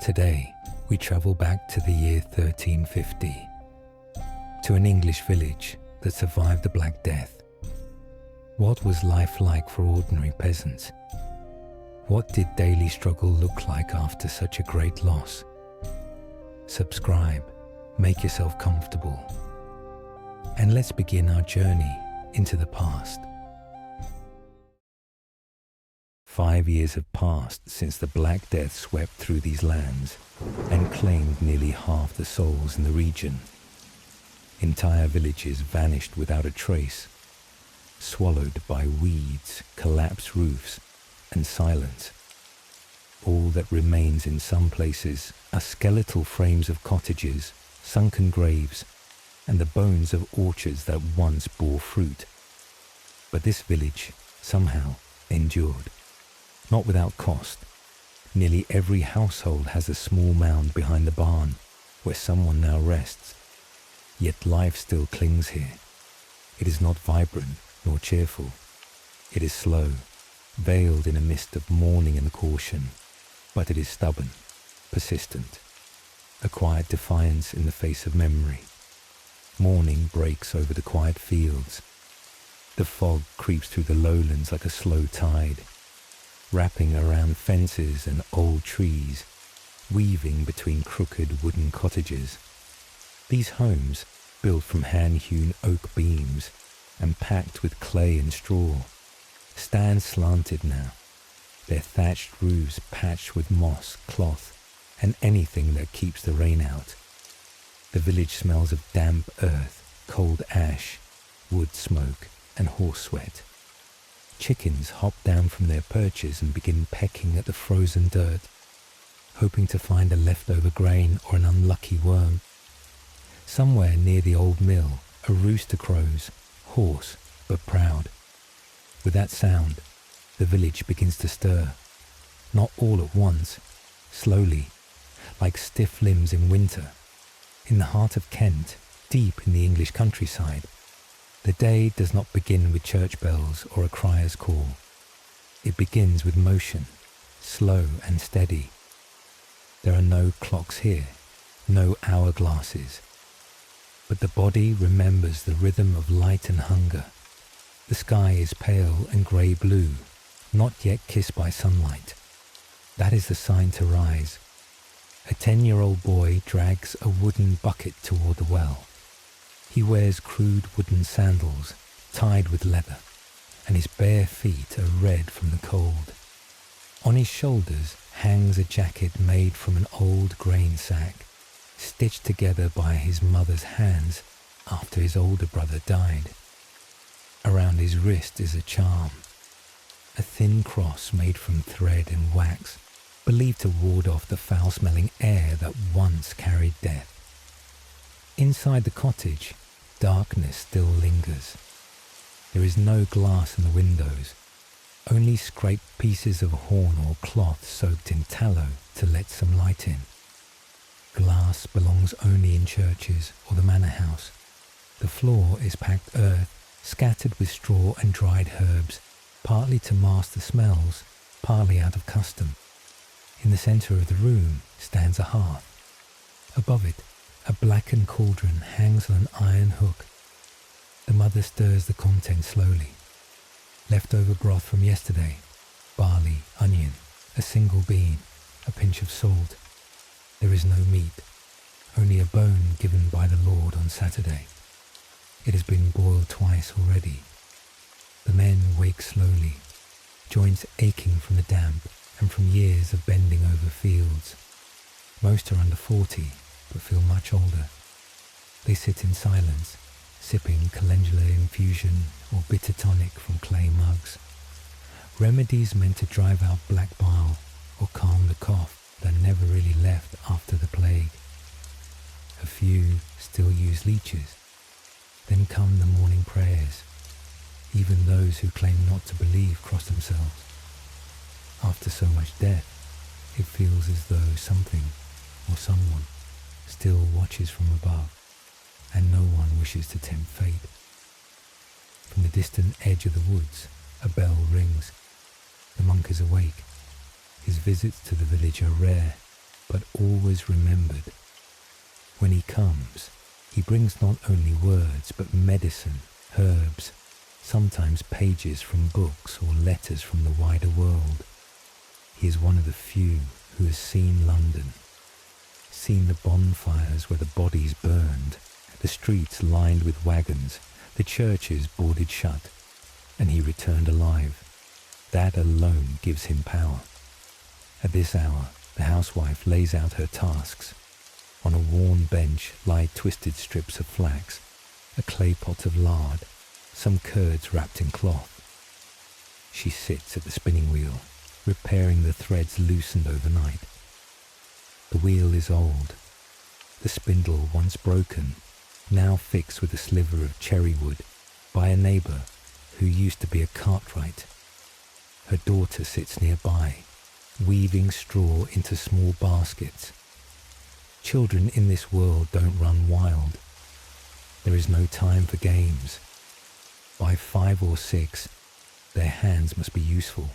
Today, we travel back to the year 1350, to an English village that survived the Black Death. What was life like for ordinary peasants? What did daily struggle look like after such a great loss? Subscribe, make yourself comfortable, and let's begin our journey into the past. 5 years have passed since the Black Death swept through these lands and claimed nearly half the souls in the region. Entire villages vanished without a trace, swallowed by weeds, collapsed roofs, and silence. All that remains in some places are skeletal frames of cottages, sunken graves, and the bones of orchards that once bore fruit. But this village somehow endured. Not without cost. Nearly every household has a small mound behind the barn where someone now rests. Yet life still clings here. It is not vibrant nor cheerful. It is slow, veiled in a mist of mourning and caution, but it is stubborn, persistent, a quiet defiance in the face of memory. Morning breaks over the quiet fields. The fog creeps through the lowlands like a slow tide, wrapping around fences and old trees, weaving between crooked wooden cottages. These homes, built from hand-hewn oak beams and packed with clay and straw, stand slanted now, their thatched roofs patched with moss, cloth, and anything that keeps the rain out. The village smells of damp earth, cold ash, wood smoke, and horse sweat. Chickens hop down from their perches and begin pecking at the frozen dirt, hoping to find a leftover grain or an unlucky worm. Somewhere near the old mill, a rooster crows, hoarse but proud. With that sound, the village begins to stir. Not all at once, slowly, like stiff limbs in winter. In the heart of Kent, deep in the English countryside, the day does not begin with church bells or a crier's call. It begins with motion, slow and steady. There are no clocks here, no hourglasses. But the body remembers the rhythm of light and hunger. The sky is pale and grey-blue, not yet kissed by sunlight. That is the sign to rise. A 10-year-old boy drags a wooden bucket toward the well. He wears crude wooden sandals, tied with leather, and his bare feet are red from the cold. On his shoulders hangs a jacket made from an old grain sack, stitched together by his mother's hands after his older brother died. Around his wrist is a charm, a thin cross made from thread and wax, believed to ward off the foul-smelling air that once carried death. Inside the cottage, darkness still lingers. There is no glass in the windows, only scraped pieces of horn or cloth soaked in tallow to let some light in. Glass belongs only in churches or the manor house. The floor is packed earth, scattered with straw and dried herbs, partly to mask the smells, partly out of custom. In the centre of the room stands a hearth. Above it, a blackened cauldron hangs on an iron hook. The mother stirs the contents slowly. Leftover broth from yesterday, barley, onion, a single bean, a pinch of salt. There is no meat, only a bone given by the Lord on Saturday. It has been boiled twice already. The men wake slowly, joints aching from the damp and from years of bending over fields. Most are under 40, but feel much older. They sit in silence, sipping calendula infusion or bitter tonic from clay mugs. Remedies meant to drive out black bile or calm the cough that never really left after the plague. A few still use leeches. Then come the morning prayers. Even those who claim not to believe cross themselves. After so much death, it feels as though something or someone still watches from above, and no one wishes to tempt fate. From the distant edge of the woods, a bell rings. The monk is awake. His visits to the village are rare. but always remembered. When he comes, he brings not only words, but medicine, herbs, sometimes pages from books or letters from the wider world. He is one of the few who has seen London, seen the bonfires where the bodies burned, the streets lined with wagons, the churches boarded shut, and he returned alive. That alone gives him power. At this hour, the housewife lays out her tasks. On a worn bench lie twisted strips of flax, a clay pot of lard, some curds wrapped in cloth. She sits at the spinning wheel, repairing the threads loosened overnight. The wheel is old. The spindle, once broken, now fixed with a sliver of cherry wood by a neighbour who used to be a cartwright. Her daughter sits nearby, weaving straw into small baskets. Children in this world don't run wild. There is no time for games. By 5 or 6, their hands must be useful.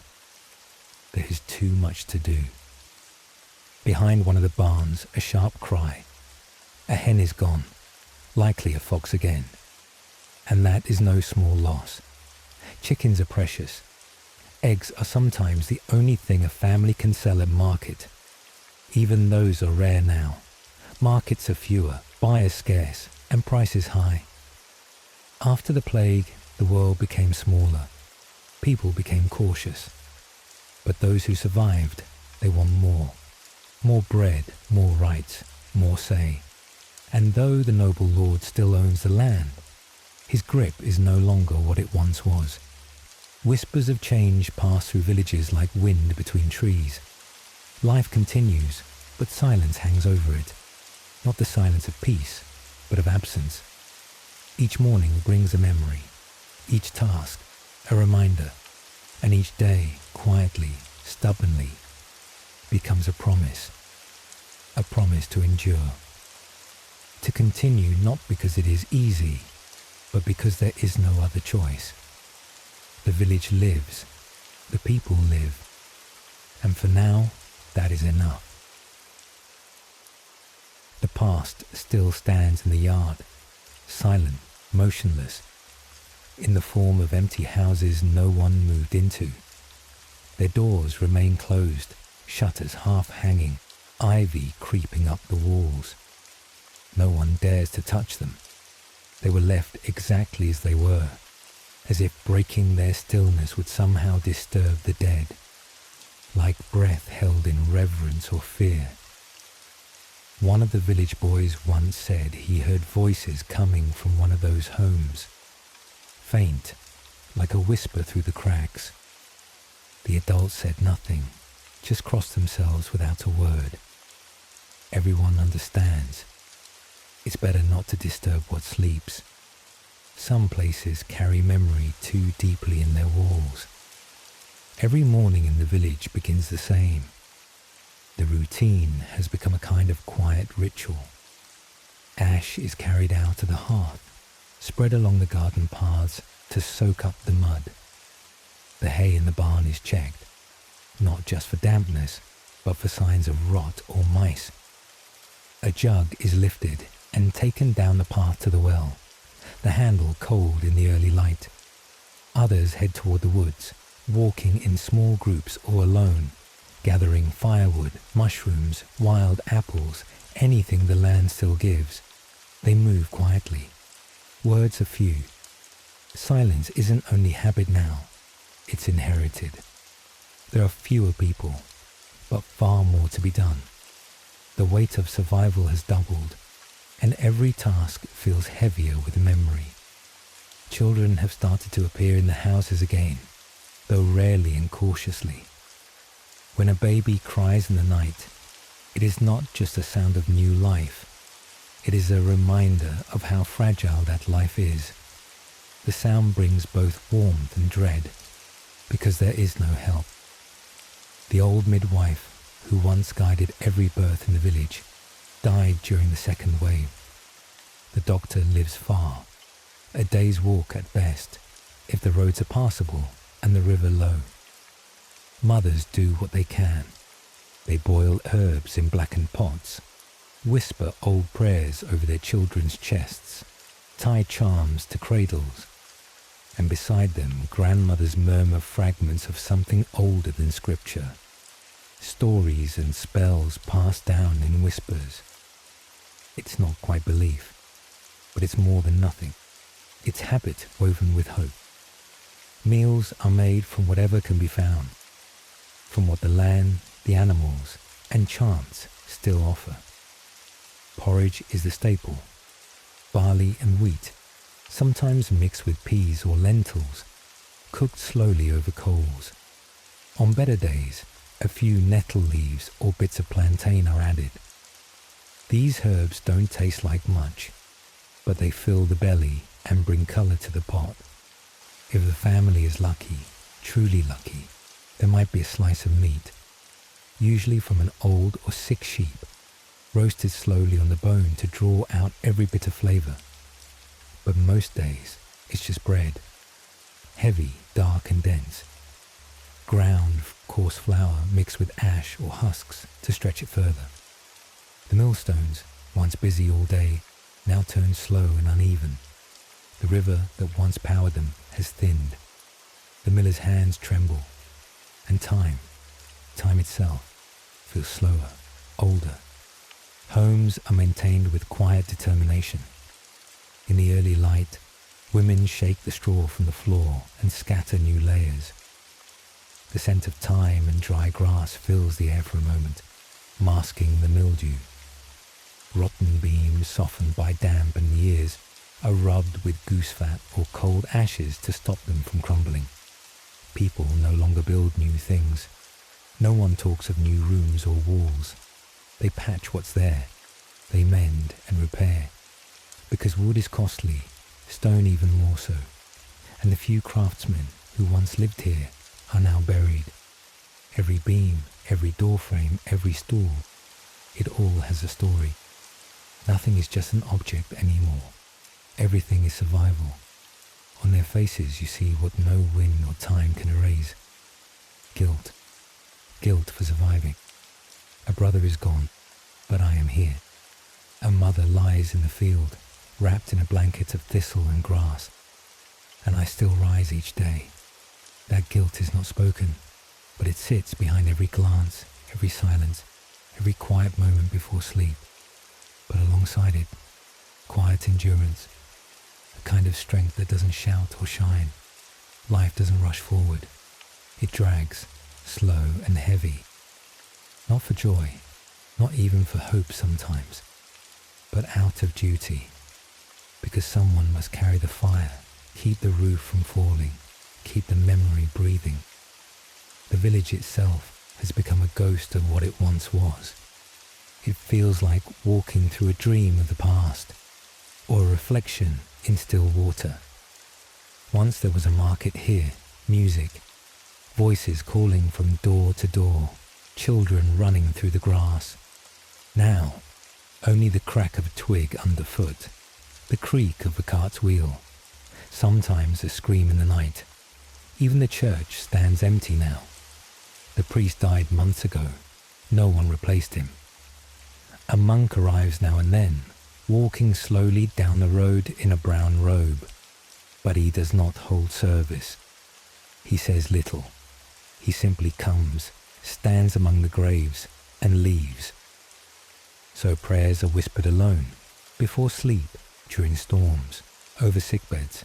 There is too much to do. Behind one of the barns, a sharp cry. A hen is gone, likely a fox again. And that is no small loss. Chickens are precious. Eggs are sometimes the only thing a family can sell at market. Even those are rare now. Markets are fewer, buyers scarce, and prices high. After the plague, the world became smaller. People became cautious. But those who survived, they want more. More bread, more rights, more say. And though the noble lord still owns the land, his grip is no longer what it once was. Whispers of change pass through villages like wind between trees. Life continues, but silence hangs over it. Not the silence of peace, but of absence. Each morning brings a memory, each task a reminder, and each day, quietly, stubbornly, becomes a promise to endure. To continue not because it is easy, but because there is no other choice. The village lives, the people live, and for now, that is enough. The past still stands in the yard, silent, motionless, in the form of empty houses no one moved into. Their doors remain closed, shutters half hanging, ivy creeping up the walls. No one dares to touch them. They were left exactly as they were, as if breaking their stillness would somehow disturb the dead, like breath held in reverence or fear. One of the village boys once said he heard voices coming from one of those homes, faint, like a whisper through the cracks. The adults said nothing, just crossed themselves without a word. Everyone understands. It's better not to disturb what sleeps. Some places carry memory too deeply in their walls. Every morning in the village begins the same. The routine has become a kind of quiet ritual. Ash is carried out to the hearth, spread along the garden paths to soak up the mud. The hay in the barn is checked, not just for dampness, but for signs of rot or mice. A jug is lifted and taken down the path to the well, the handle cold in the early light. Others head toward the woods, walking in small groups or alone, gathering firewood, mushrooms, wild apples, anything the land still gives. They move quietly. Words are few. Silence isn't only habit now, it's inherited. There are fewer people, but far more to be done. The weight of survival has doubled, and every task feels heavier with memory. Children have started to appear in the houses again, though rarely and cautiously. When a baby cries in the night, it is not just a sound of new life. It is a reminder of how fragile that life is. The sound brings both warmth and dread, because there is no help. The old midwife, who once guided every birth in the village, died during the second wave. The doctor lives far, a day's walk at best, if the roads are passable and the river low. Mothers do what they can. They boil herbs in blackened pots, whisper old prayers over their children's chests, tie charms to cradles, and beside them grandmothers murmur fragments of something older than scripture, stories and spells passed down in whispers. It's not quite belief, but it's more than nothing. It's habit woven with hope. Meals are made from whatever can be found, from what the land, the animals, and chants still offer. Porridge is the staple. Barley and wheat, sometimes mixed with peas or lentils, cooked slowly over coals. On better days, a few nettle leaves or bits of plantain are added. These herbs don't taste like much, but they fill the belly and bring colour to the pot. If the family is lucky, truly lucky, there might be a slice of meat, usually from an old or sick sheep, roasted slowly on the bone to draw out every bit of flavour. But most days, it's just bread, heavy, dark and dense, ground coarse flour mixed with ash or husks to stretch it further. The millstones, once busy all day, now turn slow and uneven. The river that once powered them has thinned. The miller's hands tremble, and time itself, feels slower, older. Homes are maintained with quiet determination. In the early light, women shake the straw from the floor and scatter new layers. The scent of thyme and dry grass fills the air for a moment, masking the mildew. Rotten beams softened by damp and years are rubbed with goose fat or cold ashes to stop them from crumbling. People no longer build new things. No one talks of new rooms or walls. They patch what's there. They mend and repair. Because wood is costly, stone even more so, and the few craftsmen who once lived here are now buried. Every beam, every doorframe, every stool, it all has a story. Nothing is just an object anymore. Everything is survival. On their faces you see what no wind or time can erase. Guilt. Guilt for surviving. A brother is gone, but I am here. A mother lies in the field, wrapped in a blanket of thistle and grass, and I still rise each day. That guilt is not spoken, but it sits behind every glance, every silence, every quiet moment before sleep. But alongside it, quiet endurance, a kind of strength that doesn't shout or shine. Life doesn't rush forward. It drags, slow and heavy. Not for joy, not even for hope sometimes, but out of duty. Because someone must carry the fire, keep the roof from falling, keep the memory breathing. The village itself has become a ghost of what it once was. It feels like walking through a dream of the past, or a reflection in still water. Once there was a market here, music, voices calling from door to door, children running through the grass. Now, only the crack of a twig underfoot, the creak of a cart's wheel, sometimes a scream in the night. Even the church stands empty now. The priest died months ago. No one replaced him. A monk arrives now and then, walking slowly down the road in a brown robe, but he does not hold service. He says little. He simply comes, stands among the graves, and leaves. So prayers are whispered alone, before sleep, during storms, over sickbeds.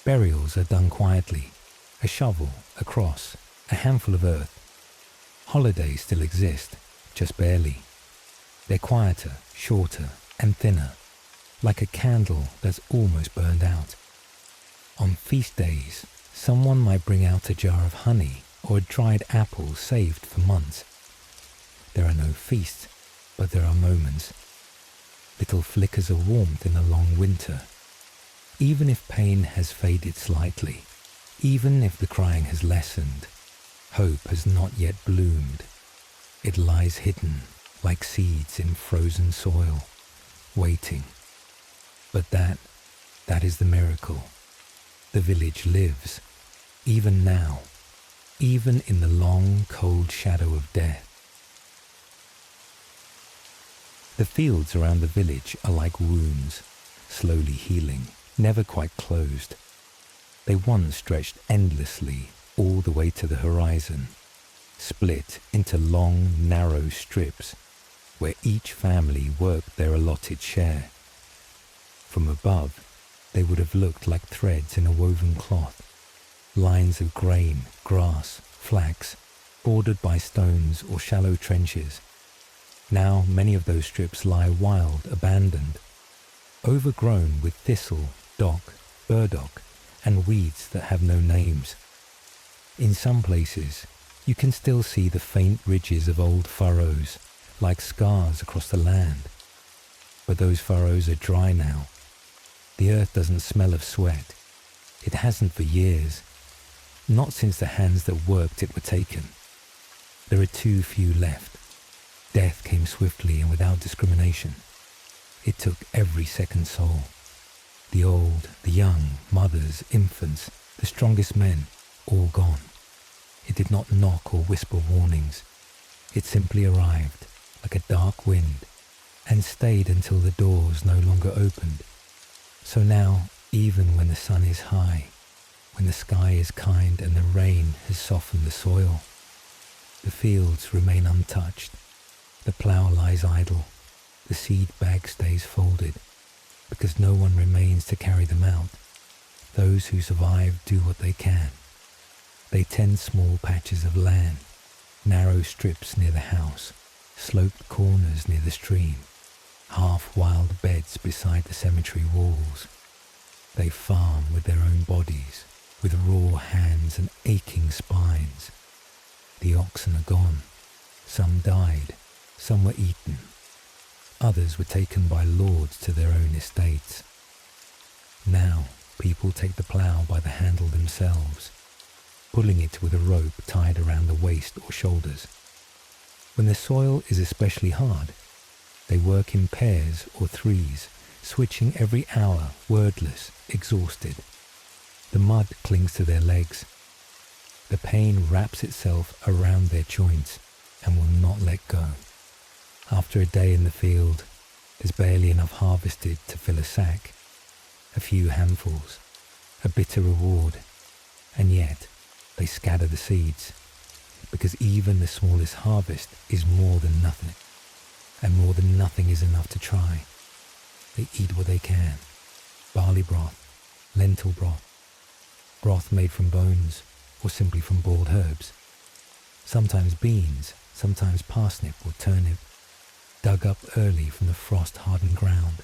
Burials are done quietly, a shovel, a cross, a handful of earth. Holidays still exist, just barely. They're quieter, shorter, and thinner, like a candle that's almost burned out. On feast days, someone might bring out a jar of honey or a dried apple saved for months. There are no feasts, but there are moments. Little flickers of warmth in a long winter. Even if pain has faded slightly, even if the crying has lessened, hope has not yet bloomed. It lies hidden, like seeds in frozen soil, waiting. But that is the miracle. The village lives, even now, even in the long, cold shadow of death. The fields around the village are like wounds, slowly healing, never quite closed. They once stretched endlessly all the way to the horizon, split into long, narrow strips where each family worked their allotted share. From above, they would have looked like threads in a woven cloth, lines of grain, grass, flax, bordered by stones or shallow trenches. Now many of those strips lie wild, abandoned, overgrown with thistle, dock, burdock, and weeds that have no names. In some places, you can still see the faint ridges of old furrows, like scars across the land. But those furrows are dry now. The earth doesn't smell of sweat. It hasn't for years, not since the hands that worked it were taken. There are too few left. Death came swiftly and without discrimination. It took every second soul. The old, the young, mothers, infants, the strongest men, all gone. It did not knock or whisper warnings. It simply arrived, like a dark wind, and stayed until the doors no longer opened. So now, even when the sun is high, when the sky is kind and the rain has softened the soil, the fields remain untouched. The plough lies idle. The seed bag stays folded, because no one remains to carry them out. Those who survive do what they can. They tend small patches of land, narrow strips near the house, sloped corners near the stream, half-wild beds beside the cemetery walls. They farm with their own bodies, with raw hands and aching spines. The oxen are gone. Some died, some were eaten. Others were taken by lords to their own estates. Now people take the plough by the handle themselves, pulling it with a rope tied around the waist or shoulders. When the soil is especially hard, they work in pairs or threes, switching every hour, wordless, exhausted. The mud clings to their legs. The pain wraps itself around their joints and will not let go. After a day in the field, there's barely enough harvested to fill a sack. A few handfuls, a bitter reward, and yet they scatter the seeds, because even the smallest harvest is more than nothing, and more than nothing is enough to try. They eat what they can: barley broth, lentil broth, broth made from bones, or simply from boiled herbs. Sometimes beans, sometimes parsnip or turnip, dug up early from the frost-hardened ground.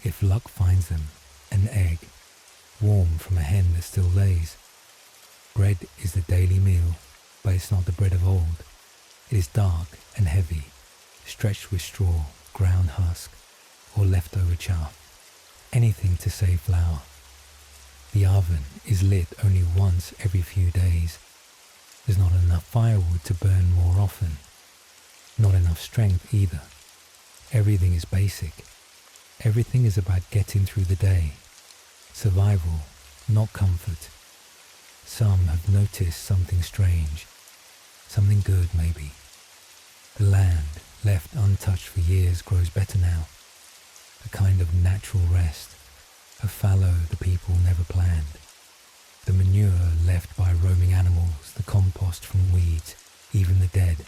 If luck finds them, an egg, warm from a hen that still lays. Bread is the daily meal, but it's not the bread of old. It is dark and heavy, stretched with straw, ground husk, or leftover chaff. Anything to save flour. The oven is lit only once every few days. There's not enough firewood to burn more often. Not enough strength either. Everything is basic. Everything is about getting through the day. Survival, not comfort. Some have noticed something strange. Something good, maybe. The land, left untouched for years, grows better now. A kind of natural rest. A fallow the people never planned. The manure left by roaming animals, the compost from weeds, even the dead,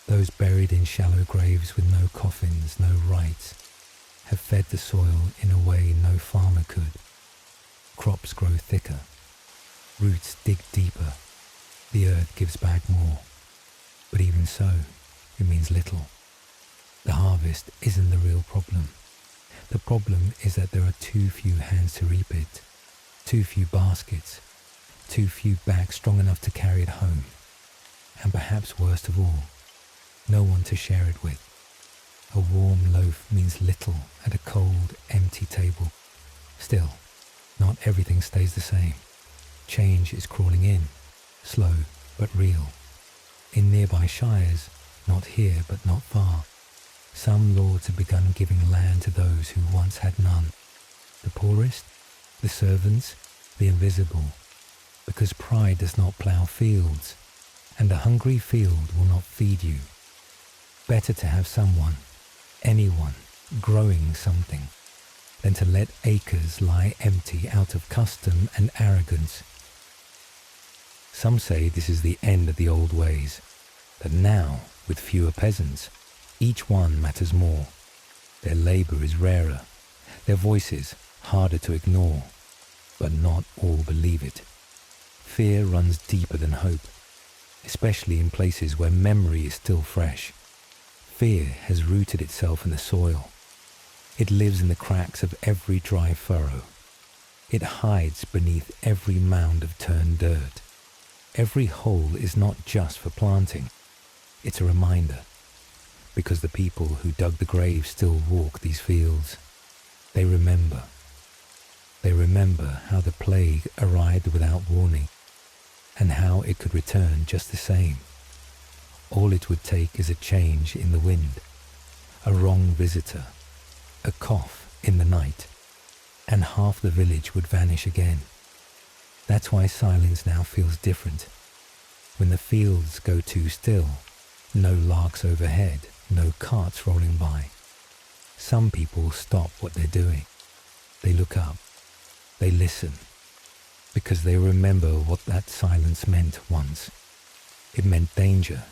those buried in shallow graves with no coffins, no rites, have fed the soil in a way no farmer could. Crops grow thicker. Roots dig deeper. The earth gives back more. But even so, it means little. The harvest isn't the real problem. The problem is that there are too few hands to reap it, too few baskets, too few bags strong enough to carry it home, and perhaps worst of all, no one to share it with. A warm loaf means little at a cold, empty table. Still, not everything stays the same. Change is crawling in, slow but real. In nearby shires, not here but not far, some lords have begun giving land to those who once had none. The poorest, the servants, the invisible, because pride does not plough fields, and a hungry field will not feed you. Better to have someone, anyone growing something than to let acres lie empty out of custom and arrogance. Some say this is the end of the old ways, that now, with fewer peasants, each one matters more. Their labour is rarer, their voices harder to ignore, but not all believe it. Fear runs deeper than hope, especially in places where memory is still fresh. Fear has rooted itself in the soil. It lives in the cracks of every dry furrow. It hides beneath every mound of turned dirt. Every hole is not just for planting. It's a reminder, because the people who dug the grave still walk these fields. They remember. They remember how the plague arrived without warning, and how it could return just the same. All it would take is a change in the wind, a wrong visitor, a cough in the night, and half the village would vanish again. That's why silence now feels different. When the fields go too still, no larks overhead, no carts rolling by. Some people stop what they're doing. They look up. They listen. Because they remember what that silence meant once. It meant danger.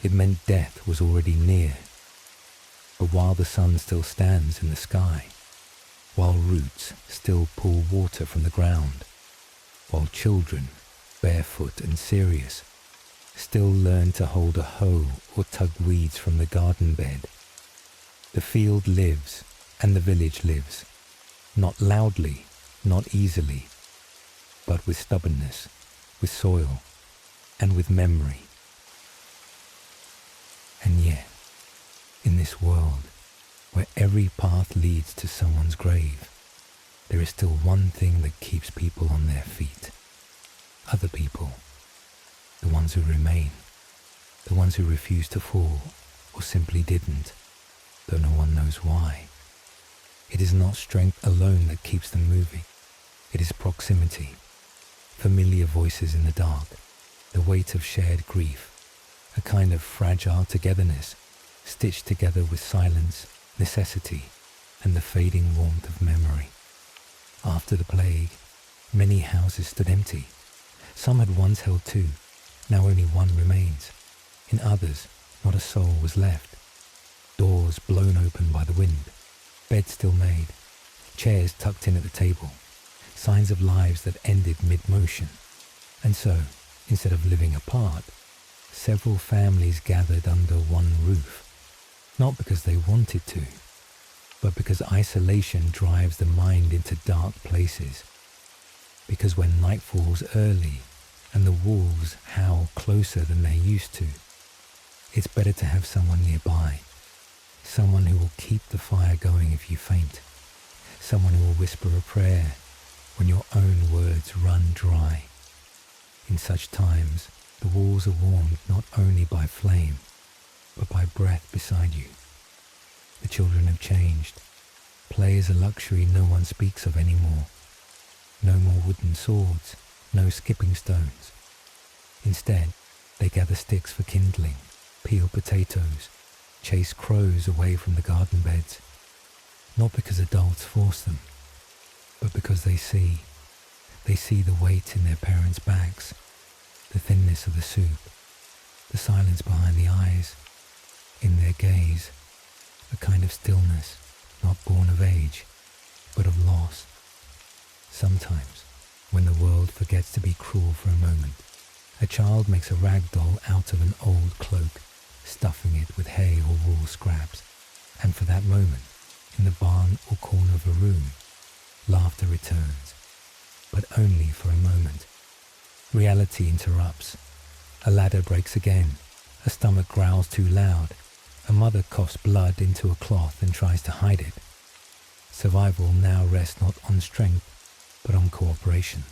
It meant death was already near. But while the sun still stands in the sky, while roots still pull water from the ground, while children, barefoot and serious, still learn to hold a hoe or tug weeds from the garden bed, the field lives and the village lives, not loudly, not easily, but with stubbornness, with soil, and with memory. And yet, in this world, where every path leads to someone's grave, there is still one thing that keeps people on their feet. Other people, the ones who remain, the ones who refuse to fall, or simply didn't, though no one knows why. It is not strength alone that keeps them moving. It is proximity, familiar voices in the dark, the weight of shared grief, a kind of fragile togetherness, stitched together with silence, necessity, and the fading warmth of memory. After the plague, many houses stood empty. Some had once held two, now only one remains. In others, not a soul was left. Doors blown open by the wind, beds still made, chairs tucked in at the table, signs of lives that ended mid-motion. And so, instead of living apart, several families gathered under one roof, not because they wanted to, but because isolation drives the mind into dark places. Because when night falls early and the wolves howl closer than they used to, it's better to have someone nearby, someone who will keep the fire going if you faint, someone who will whisper a prayer when your own words run dry. In such times, the walls are warmed not only by flame, but by breath beside you. The children have changed. Play is a luxury no one speaks of anymore. No more wooden swords, no skipping stones. Instead, they gather sticks for kindling, peel potatoes, chase crows away from the garden beds. Not because adults force them, but because they see. They see the weight in their parents' backs, the thinness of the soup, the silence behind the eyes, in their gaze, a kind of stillness, not born of age, but of loss. Sometimes, when the world forgets to be cruel for a moment, a child makes a rag doll out of an old cloak, stuffing it with hay or wool scraps, and for that moment, in the barn or corner of a room, laughter returns, but only for a moment. Reality interrupts. A ladder breaks again. A stomach growls too loud. A mother coughs blood into a cloth and tries to hide it. Survival now rests not on strength, but on cooperation.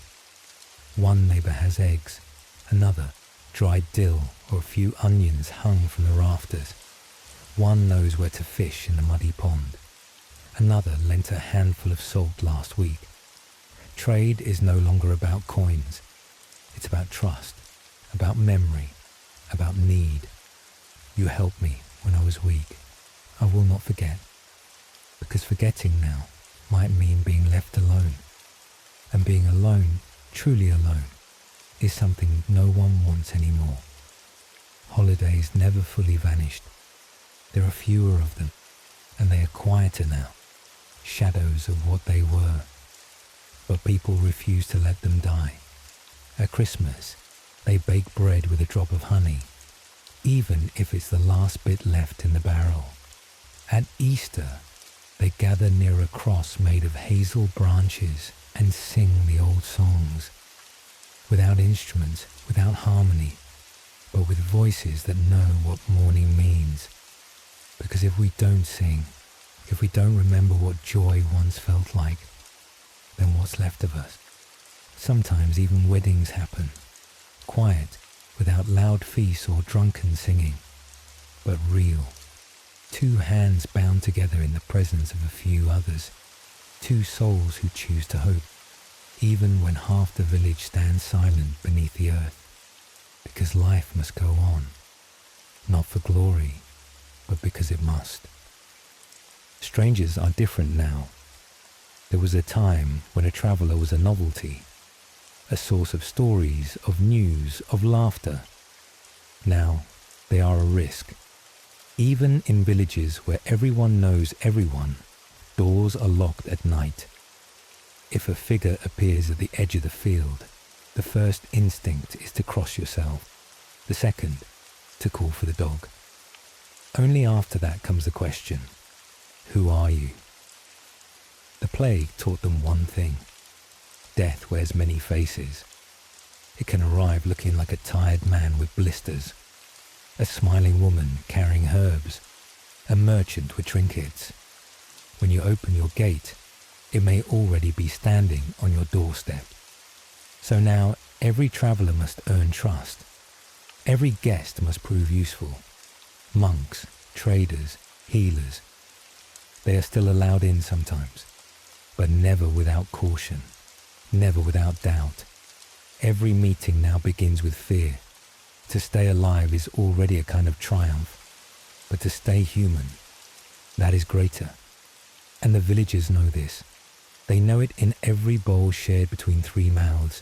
One neighbour has eggs, another dried dill or a few onions hung from the rafters. One knows where to fish in the muddy pond. Another lent a handful of salt last week. Trade is no longer about coins. It's about trust, about memory, about need. You helped me when I was weak. I will not forget, because forgetting now might mean being left alone, and being alone, truly alone, is something no one wants anymore. Holidays never fully vanished. There are fewer of them, and they are quieter now, shadows of what they were. But people refuse to let them die. At Christmas, they bake bread with a drop of honey, even if it's the last bit left in the barrel. At Easter, they gather near a cross made of hazel branches and sing the old songs, without instruments, without harmony, but with voices that know what mourning means. Because if we don't sing, if we don't remember what joy once felt like, then what's left of us? Sometimes even weddings happen, quiet, without loud feasts or drunken singing, but real. Two hands bound together in the presence of a few others, two souls who choose to hope, even when half the village stands silent beneath the earth, because life must go on, not for glory, but because it must. Strangers are different now. There was a time when a traveller was a novelty, a source of stories, of news, of laughter. Now they are a risk. Even in villages where everyone knows everyone, doors are locked at night. If a figure appears at the edge of the field, the first instinct is to cross yourself, the second, to call for the dog. Only after that comes the question, who are you? The plague taught them one thing. Death wears many faces. It can arrive looking like a tired man with blisters, a smiling woman carrying herbs, a merchant with trinkets. When you open your gate, it may already be standing on your doorstep. So now every traveller must earn trust. Every guest must prove useful. Monks, traders, healers. They are still allowed in sometimes, but never without caution, never without doubt. Every meeting now begins with fear. To stay alive is already a kind of triumph, but to stay human, that is greater. And the villagers know this. They know it in every bowl shared between three mouths,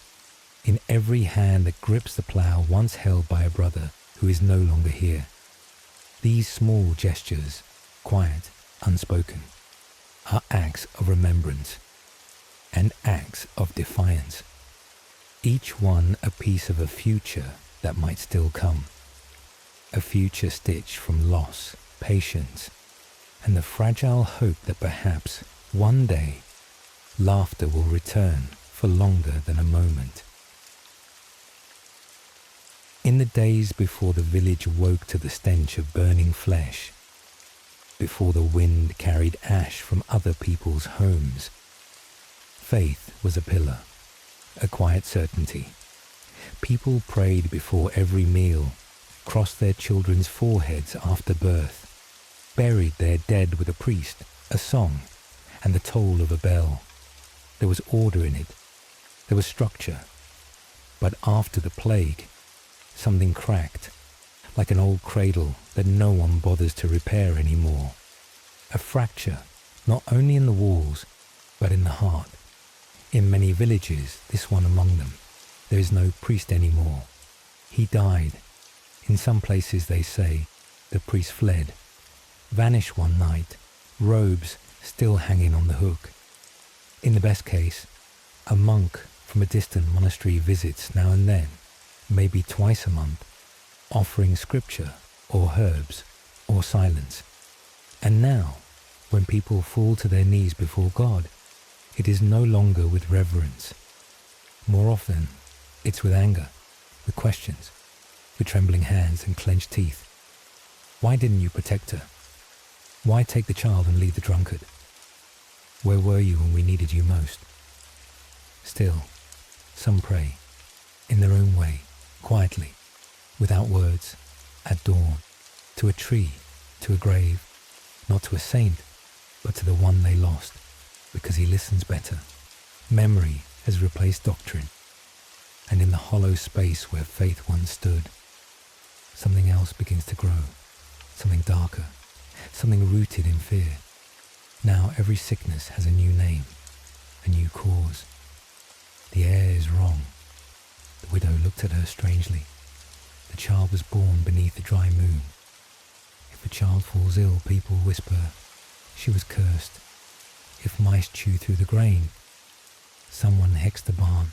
in every hand that grips the plough once held by a brother who is no longer here. These small gestures, quiet, unspoken, are acts of remembrance and acts of defiance. Each one a piece of a future that might still come. A future stitched from loss, patience, and the fragile hope that perhaps one day laughter will return for longer than a moment. In the days before the village woke to the stench of burning flesh, before the wind carried ash from other people's homes, faith was a pillar, a quiet certainty. People prayed before every meal, crossed their children's foreheads after birth, buried their dead with a priest, a song, and the toll of a bell. There was order in it. There was structure. But after the plague, something cracked, like an old cradle that no one bothers to repair anymore. A fracture, not only in the walls, but in the heart. In many villages, this one among them, there is no priest anymore. He died. In some places, they say, the priest fled, vanished one night, robes still hanging on the hook. In the best case, a monk from a distant monastery visits now and then, maybe twice a month, offering scripture or herbs or silence. And now, when people fall to their knees before God, it is no longer with reverence. More often, it's with anger, with questions, with trembling hands and clenched teeth. Why didn't you protect her? Why take the child and leave the drunkard? Where were you when we needed you most? Still, some pray, in their own way, quietly, without words, at dawn, to a tree, to a grave, not to a saint, but to the one they lost, because he listens better. Memory has replaced doctrine, and in the hollow space where faith once stood, something else begins to grow, something darker, something rooted in fear. Now every sickness has a new name, a new cause. The air is wrong. The widow looked at her strangely. The child was born beneath a dry moon. If a child falls ill, people whisper, she was cursed. If mice chew through the grain, someone hexed the barn.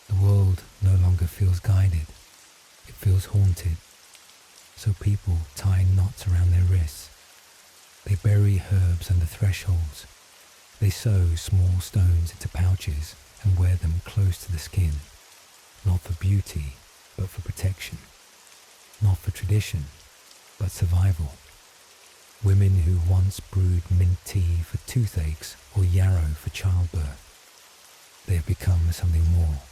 The world no longer feels guided. It feels haunted. So people tie knots around their wrists. They bury herbs under thresholds. They sew small stones into pouches and wear them close to the skin, not for beauty, but for protection. Not for tradition, but survival. Women who once brewed mint tea for toothaches or yarrow for childbirth, they have become something more.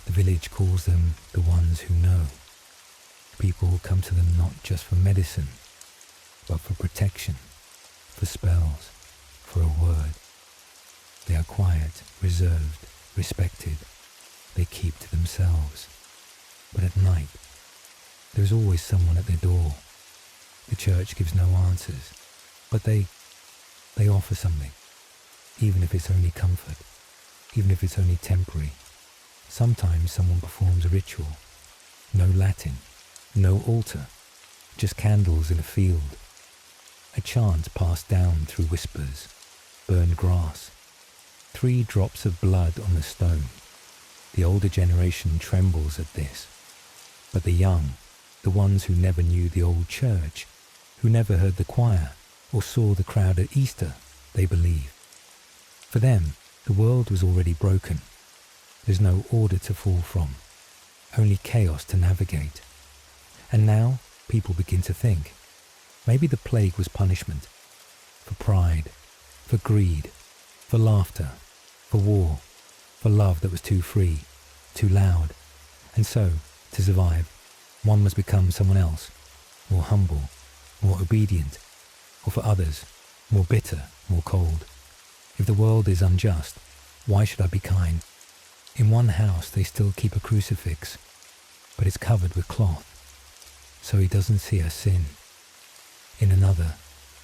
The village calls them the ones who know. People come to them not just for medicine, but for protection, for spells, for a word. They are quiet, reserved, respected. They keep to themselves. But at night, there is always someone at their door. The church gives no answers, but they offer something, even if it's only comfort, even if it's only temporary. Sometimes someone performs a ritual. No Latin, no altar, just candles in a field. A chant passed down through whispers, burned grass, 3 drops of blood on the stone. The older generation trembles at this, but the young, the ones who never knew the old church, who never heard the choir or saw the crowd at Easter, they believe. For them, the world was already broken. There's no order to fall from, only chaos to navigate. And now people begin to think, maybe the plague was punishment, for pride, for greed, for laughter, for war, for love that was too free, too loud. And so, to survive, one must become someone else, more humble, more obedient, or for others, more bitter, more cold. If the world is unjust, why should I be kind? In one house they still keep a crucifix, but it's covered with cloth, so he doesn't see her sin. In another,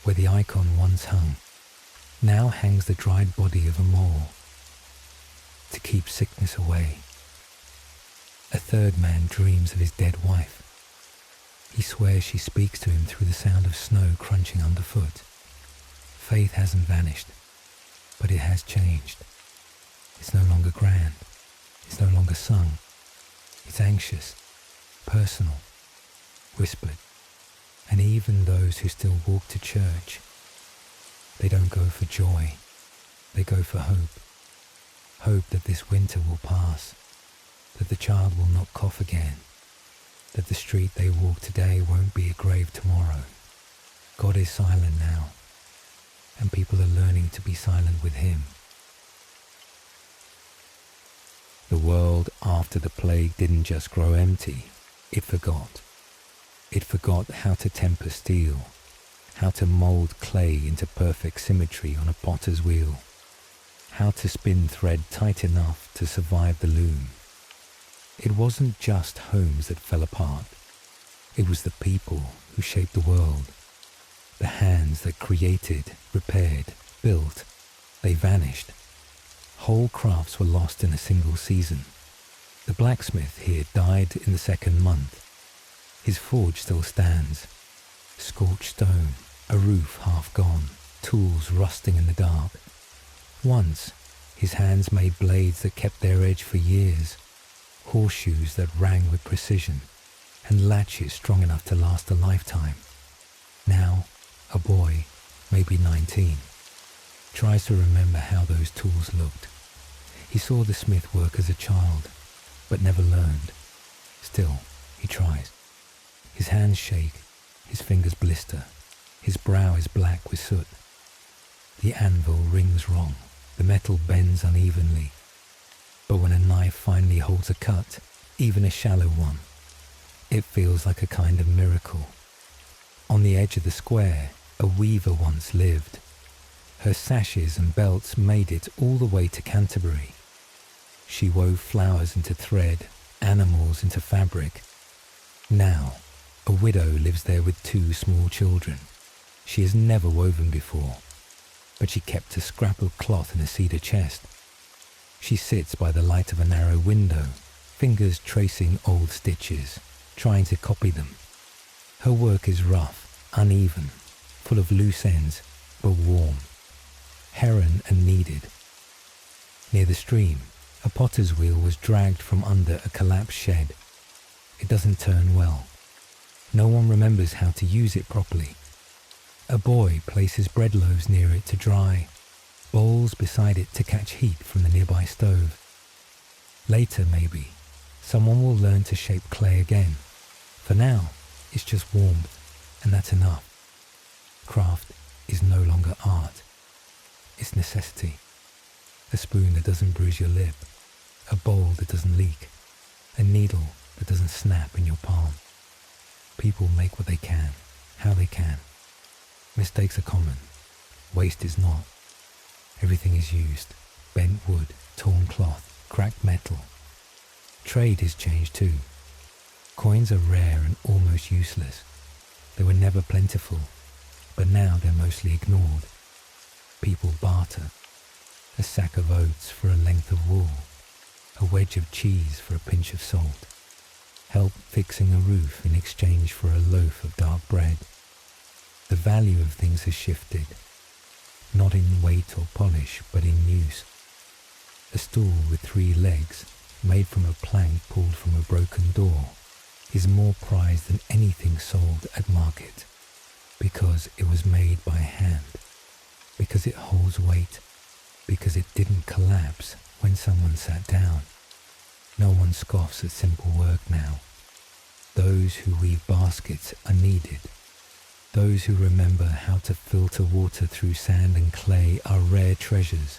where the icon once hung, now hangs the dried body of a mole, to keep sickness away. A third man dreams of his dead wife. He swears she speaks to him through the sound of snow crunching underfoot. Faith hasn't vanished, but it has changed. It's no longer grand. It's no longer sung. It's anxious, personal, whispered. And even those who still walk to church, they don't go for joy. They go for hope. Hope that this winter will pass, that the child will not cough again, that the street they walk today won't be a grave tomorrow. God is silent now, and people are learning to be silent with him. The world after the plague didn't just grow empty, it forgot. It forgot how to temper steel, how to mold clay into perfect symmetry on a potter's wheel, how to spin thread tight enough to survive the loom. It wasn't just homes that fell apart. It was the people who shaped the world. The hands that created, repaired, built. They vanished. Whole crafts were lost in a single season. The blacksmith here died in the 2nd month. His forge still stands. Scorched stone, a roof half gone, tools rusting in the dark. Once, his hands made blades that kept their edge for years, horseshoes that rang with precision, and latches strong enough to last a lifetime. Now, a boy, maybe 19, tries to remember how those tools looked. He saw the smith work as a child, but never learned. Still, he tries. His hands shake, his fingers blister, his brow is black with soot. The anvil rings wrong, the metal bends unevenly. But when a knife finally holds a cut, even a shallow one, it feels like a kind of miracle. On the edge of the square, a weaver once lived. Her sashes and belts made it all the way to Canterbury. She wove flowers into thread, animals into fabric. Now, a widow lives there with 2 small children. She has never woven before, but she kept a scrap of cloth in a cedar chest. She sits by the light of a narrow window, fingers tracing old stitches, trying to copy them. Her work is rough, uneven, full of loose ends, but warm, heron and kneaded. Near the stream, a potter's wheel was dragged from under a collapsed shed. It doesn't turn well. No one remembers how to use it properly. A boy places bread loaves near it to dry, bowls beside it to catch heat from the nearby stove. Later, maybe, someone will learn to shape clay again. For now, it's just warmth, and that's enough. Craft is no longer art. It's necessity. A spoon that doesn't bruise your lip, a bowl that doesn't leak, a needle that doesn't snap in your palm. People make what they can, how they can. Mistakes are common. Waste is not. Everything is used. Bent wood, torn cloth, cracked metal. Trade has changed too. Coins are rare and almost useless. They were never plentiful, but now they're mostly ignored. People barter. A sack of oats for a length of wool. A wedge of cheese for a pinch of salt. Help fixing a roof in exchange for a loaf of dark bread. The value of things has shifted, not in weight or polish, but in use. A stool with 3 legs, made from a plank pulled from a broken door, is more prized than anything sold at market, because it was made by hand, because it holds weight, because it didn't collapse when someone sat down. No one scoffs at simple work now. Those who weave baskets are needed. Those who remember how to filter water through sand and clay are rare treasures.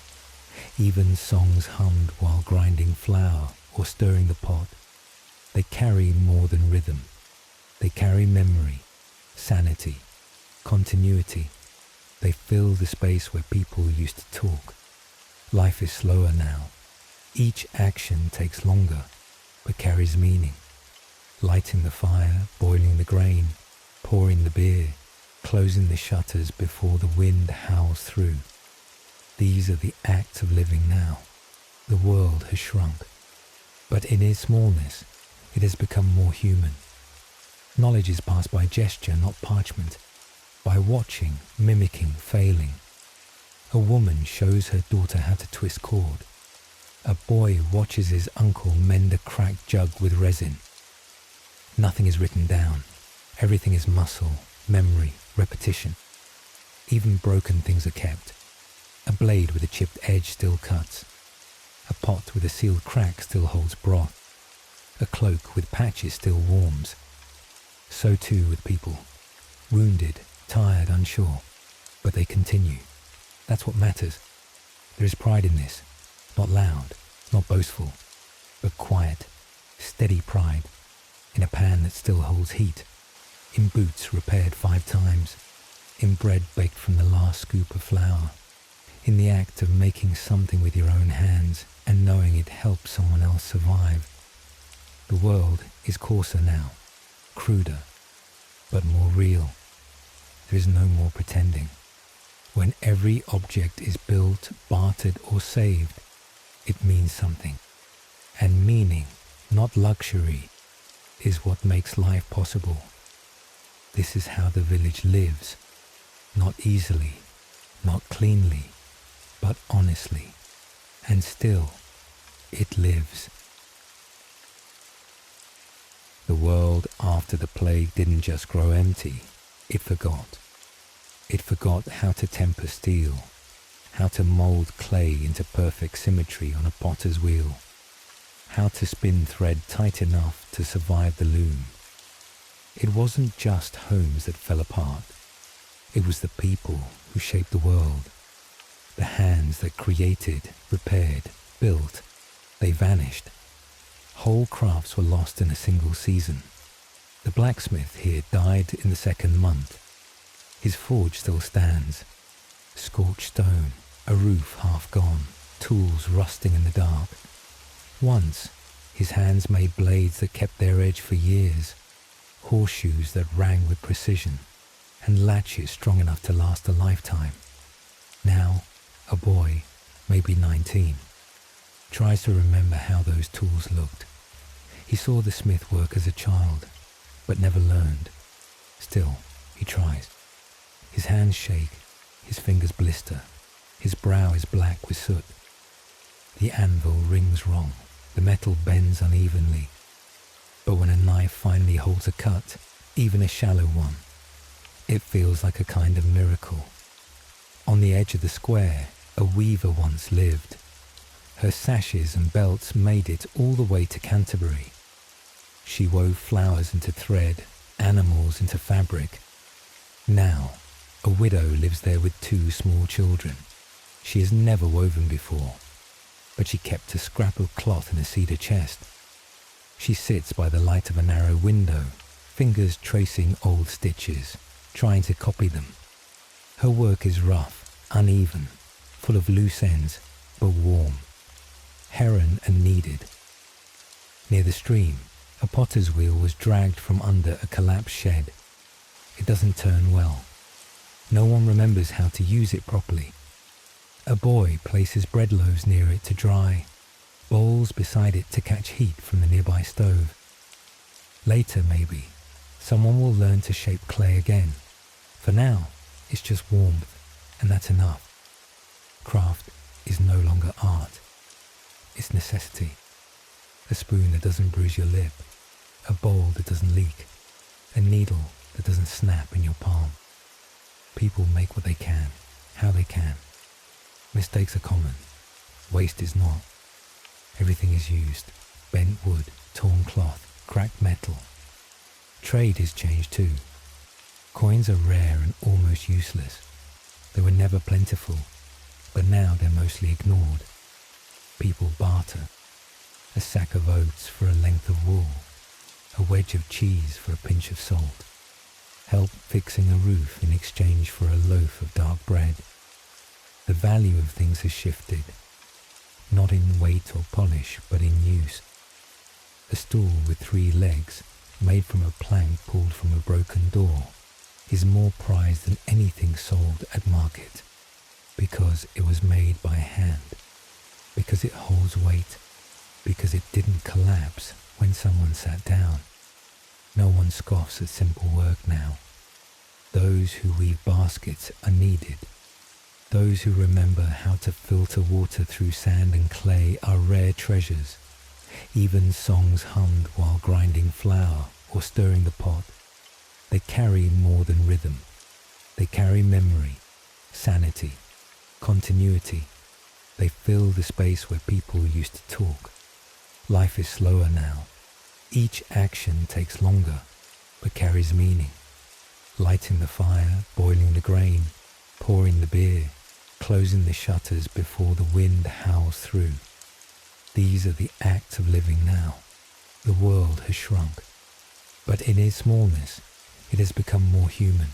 Even songs hummed while grinding flour or stirring the pot. They carry more than rhythm. They carry memory, sanity, continuity. They fill the space where people used to talk. Life is slower now. Each action takes longer, but carries meaning. Lighting the fire, boiling the grain, pouring the beer, closing the shutters before the wind howls through. These are the acts of living now. The world has shrunk, but in its smallness, it has become more human. Knowledge is passed by gesture, not parchment, by watching, mimicking, failing. A woman shows her daughter how to twist cord. A boy watches his uncle mend a cracked jug with resin. Nothing is written down. Everything is muscle, memory, repetition. Even broken things are kept. A blade with a chipped edge still cuts. A pot with a sealed crack still holds broth. A cloak with patches still warms. So too with people. Wounded, tired, unsure. But they continue. That's what matters. There is pride in this. Not loud, not boastful, but quiet, steady pride. In a pan that still holds heat. In boots repaired 5 times. In bread baked from the last scoop of flour. In the act of making something with your own hands and knowing it helps someone else survive. The world is coarser now, cruder, but more real. There is no more pretending. When every object is built, bartered, or saved, it means something. And meaning, not luxury, is what makes life possible. This is how the village lives, not easily, not cleanly, but honestly, and still it lives. The world after the plague didn't just grow empty, it forgot. It forgot how to temper steel, how to mold clay into perfect symmetry on a potter's wheel, how to spin thread tight enough to survive the loom. It wasn't just homes that fell apart. It was the people who shaped the world. The hands that created, repaired, built. They vanished. Whole crafts were lost in a single season. The blacksmith here died in the 2nd month. His forge still stands. Scorched stone, a roof half gone, tools rusting in the dark. Once, his hands made blades that kept their edge for years, horseshoes that rang with precision. and latches strong enough to last a lifetime. Now, a boy, maybe 19, tries to remember how those tools looked. He saw the smith work as a child, but never learned. Still, he tries. His hands shake, his fingers blister, his brow is black with soot. The anvil rings wrong, the metal bends unevenly. But when a knife finally holds a cut, even a shallow one, it feels like a kind of miracle. On the edge of the square, a weaver once lived. Her sashes and belts made it all the way to Canterbury. She wove flowers into thread, animals into fabric. Now, a widow lives there with 2 small children. She has never woven before, but she kept a scrap of cloth in a cedar chest. She sits by the light of a narrow window, fingers tracing old stitches, trying to copy them. Her work is rough, uneven, full of loose ends, but warm. Heron and kneaded. Near the stream, a potter's wheel was dragged from under a collapsed shed. It doesn't turn well. No one remembers how to use it properly. A boy places bread loaves near it to dry, bowls beside it to catch heat from the nearby stove. Later, maybe, someone will learn to shape clay again. For now, it's just warmth, and that's enough. Craft is no longer art. It's necessity. A spoon that doesn't bruise your lip, a bowl that doesn't leak, a needle that doesn't snap in your palm. People make what they can, how they can. Mistakes are common. Waste is not. Everything is used. Bent wood, torn cloth, cracked metal. Trade has changed too. Coins are rare and almost useless. They were never plentiful, but now they're mostly ignored. People barter. A sack of oats for a length of wool. A wedge of cheese for a pinch of salt. Help fixing a roof in exchange for a loaf of dark bread. The value of things has shifted, not in weight or polish, but in use. A stool with 3 legs, made from a plank pulled from a broken door, is more prized than anything sold at market, because it was made by hand, because it holds weight, because it didn't collapse when someone sat down. No one scoffs at simple work now. Those who weave baskets are needed. Those who remember how to filter water through sand and clay are rare treasures. Even songs hummed while grinding flour or stirring the pot. They carry more than rhythm. They carry memory, sanity, continuity. They fill the space where people used to talk. Life is slower now. Each action takes longer, but carries meaning. Lighting the fire, boiling the grain, pouring the beer, closing the shutters before the wind howls through. These are the acts of living now. The world has shrunk, but in its smallness, it has become more human.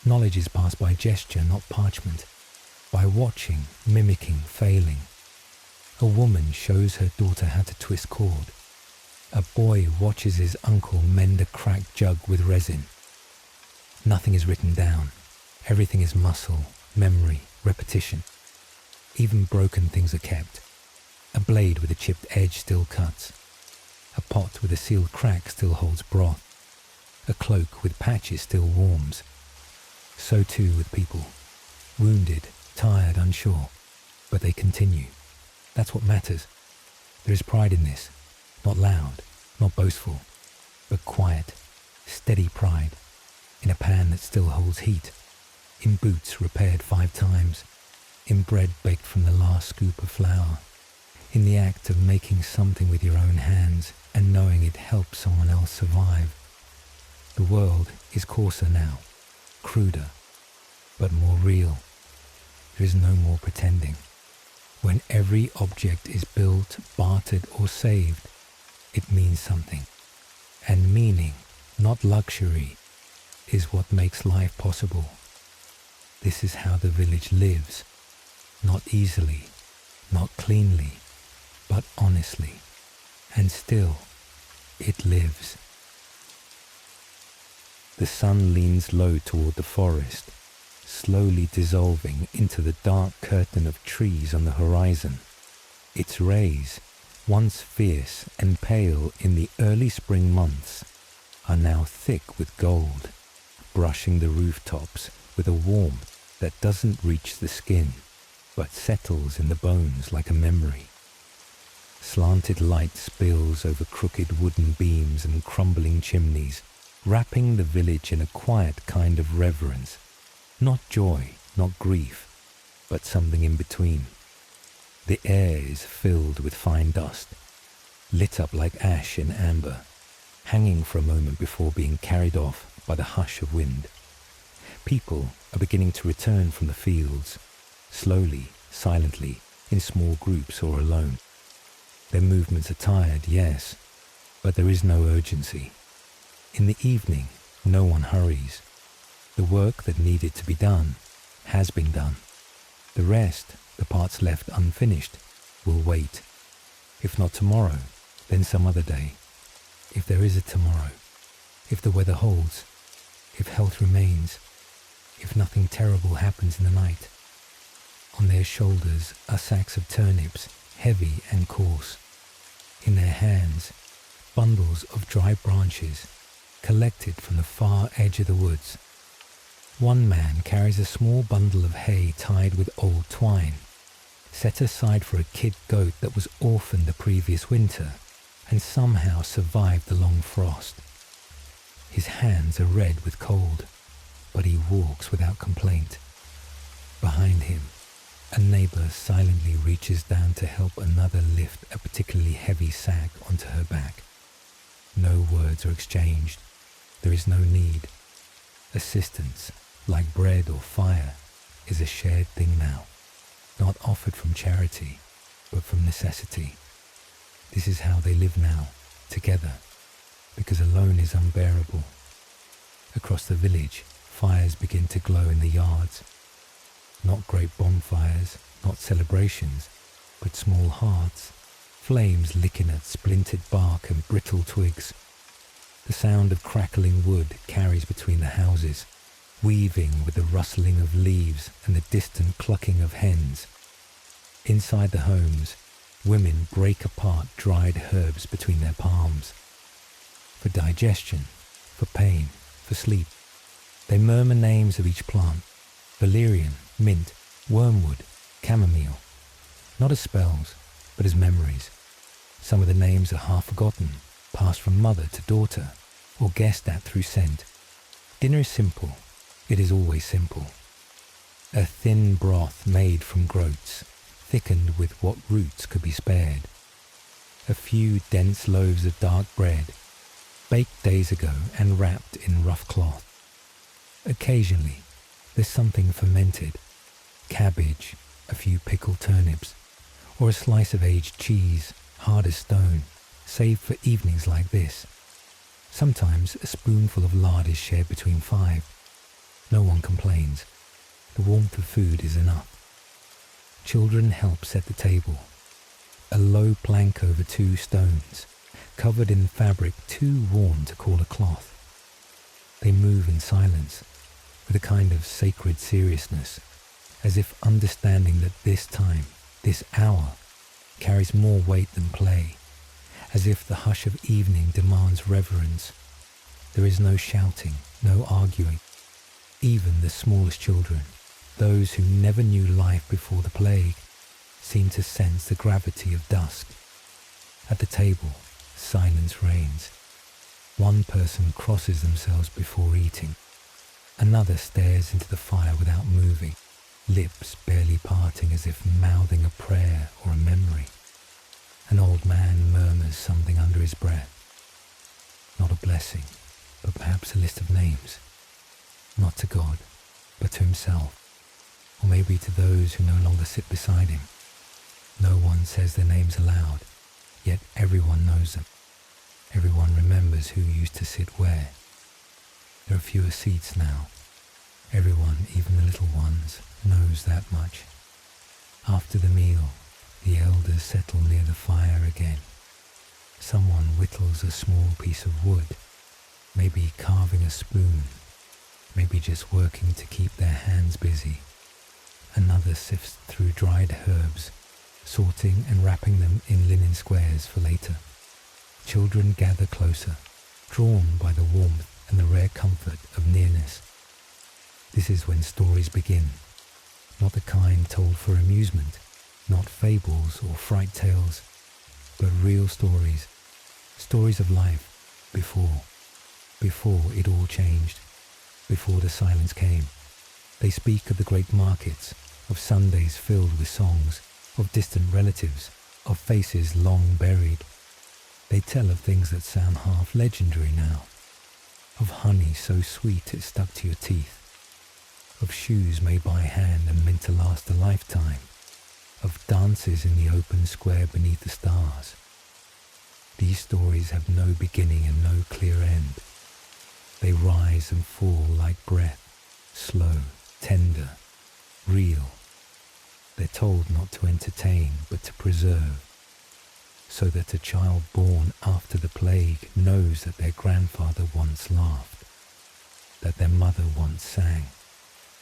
Knowledge is passed by gesture, not parchment, by watching, mimicking, failing. A woman shows her daughter how to twist cord. A boy watches his uncle mend a cracked jug with resin. Nothing is written down. Everything is muscle, memory, repetition. Even broken things are kept. A blade with a chipped edge still cuts. A pot with a sealed crack still holds broth. A cloak with patches still warms. So too with people. Wounded, tired, unsure. But they continue. That's what matters. There is pride in this. Not loud, not boastful, but quiet, steady pride. In a pan that still holds heat. In boots repaired 5 times. In bread baked from the last scoop of flour. In the act of making something with your own hands and knowing it helps someone else survive. The world is coarser now, cruder, but more real. There is no more pretending. When every object is built, bartered, or saved, it means something. And meaning, not luxury, is what makes life possible. This is how the village lives, not easily, not cleanly, but honestly. And still, it lives. The sun leans low toward the forest, slowly dissolving into the dark curtain of trees on the horizon. Its rays, once fierce and pale in the early spring months, are now thick with gold, brushing the rooftops with a warmth that doesn't reach the skin, but settles in the bones like a memory. Slanted light spills over crooked wooden beams and crumbling chimneys, wrapping the village in a quiet kind of reverence. Not joy, not grief, but something in between. The air is filled with fine dust, lit up like ash in amber, hanging for a moment before being carried off by the hush of wind. People are beginning to return from the fields, slowly, silently, in small groups or alone. Their movements are tired, yes, but there is no urgency. In the evening, no one hurries. The work that needed to be done has been done. The rest, the parts left unfinished, will wait. If not tomorrow, then some other day. If there is a tomorrow, if the weather holds, if health remains, if nothing terrible happens in the night. On their shoulders are sacks of turnips, heavy and coarse. In their hands, bundles of dry branches, collected from the far edge of the woods. One man carries a small bundle of hay tied with old twine, set aside for a kid goat that was orphaned the previous winter and somehow survived the long frost. His hands are red with cold, but he walks without complaint. Behind him, a neighbor silently reaches down to help another lift a particularly heavy sack onto her back. No words are exchanged. There is no need. Assistance, like bread or fire, is a shared thing now, not offered from charity, but from necessity. This is how they live now, together, because alone is unbearable. Across the village, fires begin to glow in the yards. Not great bonfires, not celebrations, but small hearths, flames licking at splintered bark and brittle twigs. The sound of crackling wood carries between the houses, weaving with the rustling of leaves and the distant clucking of hens. Inside the homes, women break apart dried herbs between their palms. For digestion, for pain, for sleep, they murmur names of each plant: valerian, mint, wormwood, chamomile. Not as spells, but as memories. Some of the names are half forgotten, passed from mother to daughter, or guessed at through scent. Dinner is simple. It is always simple. A thin broth made from groats, thickened with what roots could be spared. A few dense loaves of dark bread, baked days ago and wrapped in rough cloth. Occasionally, there's something fermented, cabbage, a few pickled turnips, or a slice of aged cheese, hard as stone, saved for evenings like this. Sometimes a spoonful of lard is shared between 5. No one complains. The warmth of food is enough. Children help set the table. A low plank over 2 stones, covered in fabric too worn to call a cloth. They move in silence, with a kind of sacred seriousness, as if understanding that this time, this hour, carries more weight than play, as if the hush of evening demands reverence. There is no shouting, no arguing. Even the smallest children, those who never knew life before the plague, seem to sense the gravity of dusk. At the table, silence reigns. One person crosses themselves before eating. Another stares into the fire without moving, lips barely parting as if mouthing a prayer or a memory. An old man murmurs something under his breath. Not a blessing, but perhaps a list of names. Not to God, but to himself, or maybe to those who no longer sit beside him. No one says their names aloud, yet everyone knows them. Everyone remembers who used to sit where. There are fewer seats now. Everyone, even the little ones, knows that much. After the meal, the elders settle near the fire again. Someone whittles a small piece of wood. maybe carving a spoon, maybe just working to keep their hands busy. Another sifts through dried herbs, sorting and wrapping them in linen squares for later. Children gather closer, drawn by the warmth and the rare comfort of nearness. This is when stories begin, not the kind told for amusement, not fables or fright tales, but real stories, stories of life before it all changed, before the silence came. They speak of the great markets, of Sundays filled with songs, of distant relatives, of faces long buried. They tell of things that sound half legendary now, of honey so sweet it stuck to your teeth, of shoes made by hand and meant to last a lifetime, of dances in the open square beneath the stars. These stories have no beginning and no clear end. They rise and fall like breath, slow, tender, real. They're told not to entertain, but to preserve, so that a child born after the plague knows that their grandfather once laughed, that their mother once sang,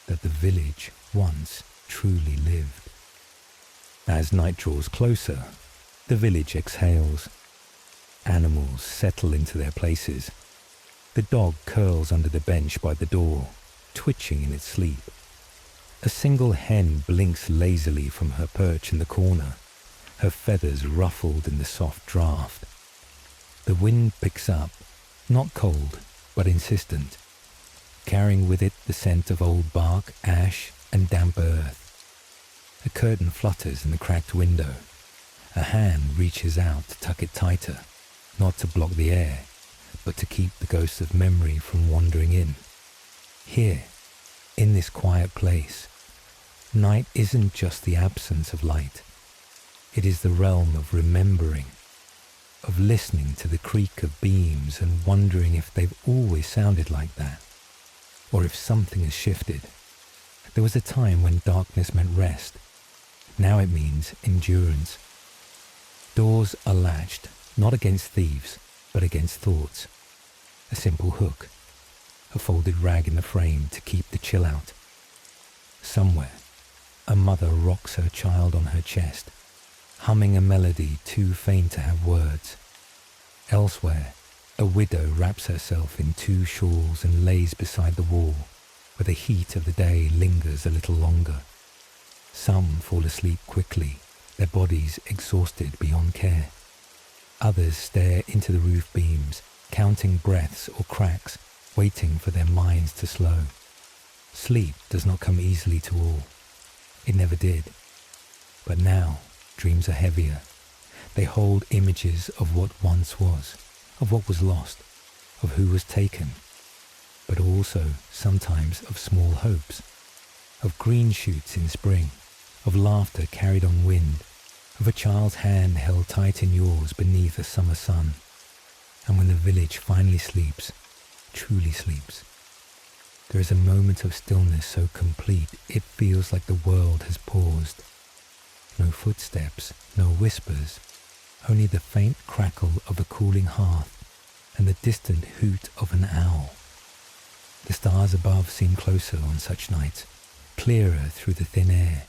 that the village once truly lived. As night draws closer, the village exhales. Animals settle into their places. The dog curls under the bench by the door, twitching in its sleep. A single hen blinks lazily from her perch in the corner, her feathers ruffled in the soft draft. The wind picks up, not cold, but insistent, carrying with it the scent of old bark, ash, and damp earth. A curtain flutters in the cracked window. A hand reaches out to tuck it tighter, not to block the air, but to keep the ghosts of memory from wandering in. Here, in this quiet place, night isn't just the absence of light. It is the realm of remembering, of listening to the creak of beams and wondering if they've always sounded like that, or if something has shifted. There was a time when darkness meant rest. Now it means endurance. Doors are latched, not against thieves, but against thoughts. A simple hook, a folded rag in the frame to keep the chill out. Somewhere, a mother rocks her child on her chest, humming a melody too faint to have words. Elsewhere, a widow wraps herself in 2 shawls and lays beside the wall, where the heat of the day lingers a little longer. Some fall asleep quickly, their bodies exhausted beyond care. Others stare into the roof beams, counting breaths or cracks, waiting for their minds to slow. Sleep does not come easily to all. It never did. But now, dreams are heavier. They hold images of what once was, of what was lost, of who was taken, but also sometimes of small hopes, of green shoots in spring, of laughter carried on wind, of a child's hand held tight in yours beneath a summer sun. And when the village finally sleeps, truly sleeps, there is a moment of stillness so complete it feels like the world has paused. No footsteps, no whispers, only the faint crackle of a cooling hearth and the distant hoot of an owl. The stars above seem closer on such nights, clearer through the thin air.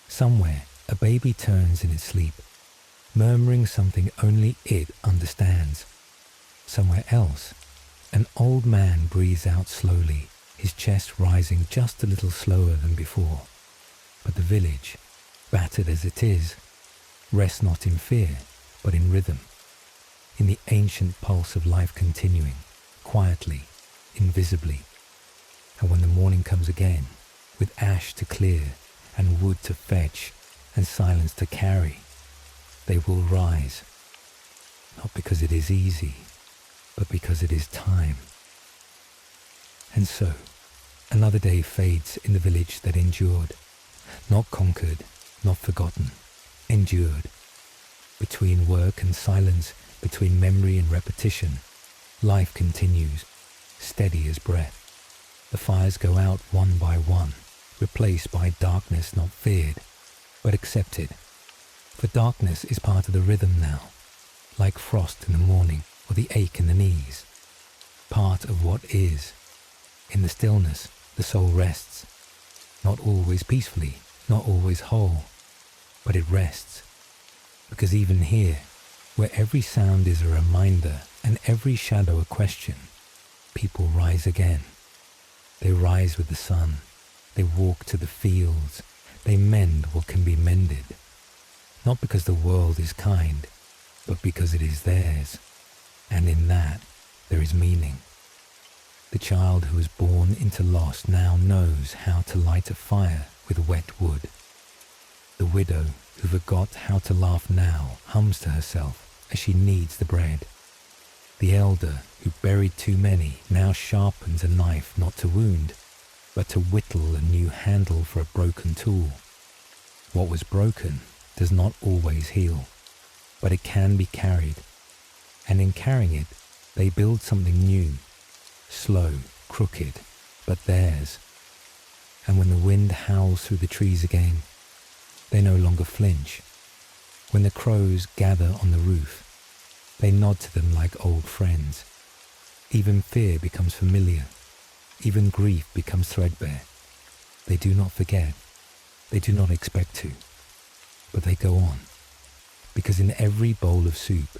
Somewhere, a baby turns in its sleep, murmuring something only it understands. Somewhere else, an old man breathes out slowly, his chest rising just a little slower than before. But the village, battered as it is, rests not in fear, but in rhythm, in the ancient pulse of life continuing, quietly, invisibly. And when the morning comes again, with ash to clear and wood to fetch and silence to carry, they will rise, not because it is easy, but because it is time. And so, another day fades in the village that endured, not conquered, not forgotten, endured. Between work and silence, between memory and repetition, life continues, steady as breath. The fires go out one by one, replaced by darkness not feared, but accepted. For darkness is part of the rhythm now, like frost in the morning or the ache in the knees. part of what is. In the stillness, the soul rests, not always peacefully, not always whole, but it rests, because even here, where every sound is a reminder and every shadow a question, people rise again. They rise with the sun, they walk to the fields, they mend what can be mended, not because the world is kind, but because it is theirs, and in that there is meaning. The child who was born into loss now knows how to light a fire with wet wood. The widow who forgot how to laugh now hums to herself as she kneads the bread. The elder who buried too many now sharpens a knife not to wound, but to whittle a new handle for a broken tool. What was broken does not always heal, but it can be carried, and in carrying it, they build something new, slow, crooked, but theirs. And when the wind howls through the trees again, they no longer flinch. When the crows gather on the roof, they nod to them like old friends. Even fear becomes familiar. Even grief becomes threadbare. They do not forget. They do not expect to. But they go on. Because in every bowl of soup,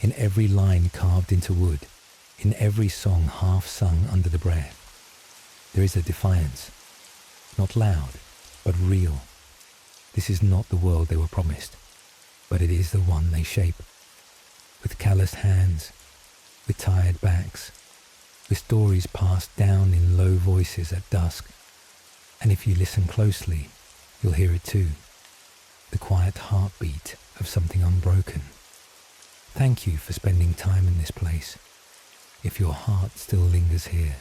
in every line carved into wood, in every song half sung under the breath, there is a defiance. Not loud, but real. This is not the world they were promised, but it is the one they shape. With calloused hands, with tired backs, with stories passed down in low voices at dusk. And if you listen closely, you'll hear it too, the quiet heartbeat of something unbroken. Thank you for spending time in this place. If your heart still lingers here,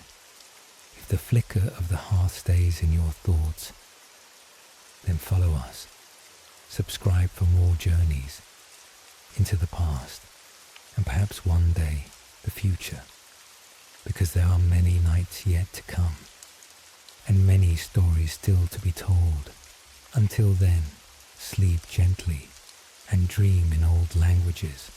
if the flicker of the hearth stays in your thoughts, then follow us. Subscribe for more journeys into the past, and perhaps one day the future, because there are many nights yet to come, and many stories still to be told. Until then, sleep gently and dream in old languages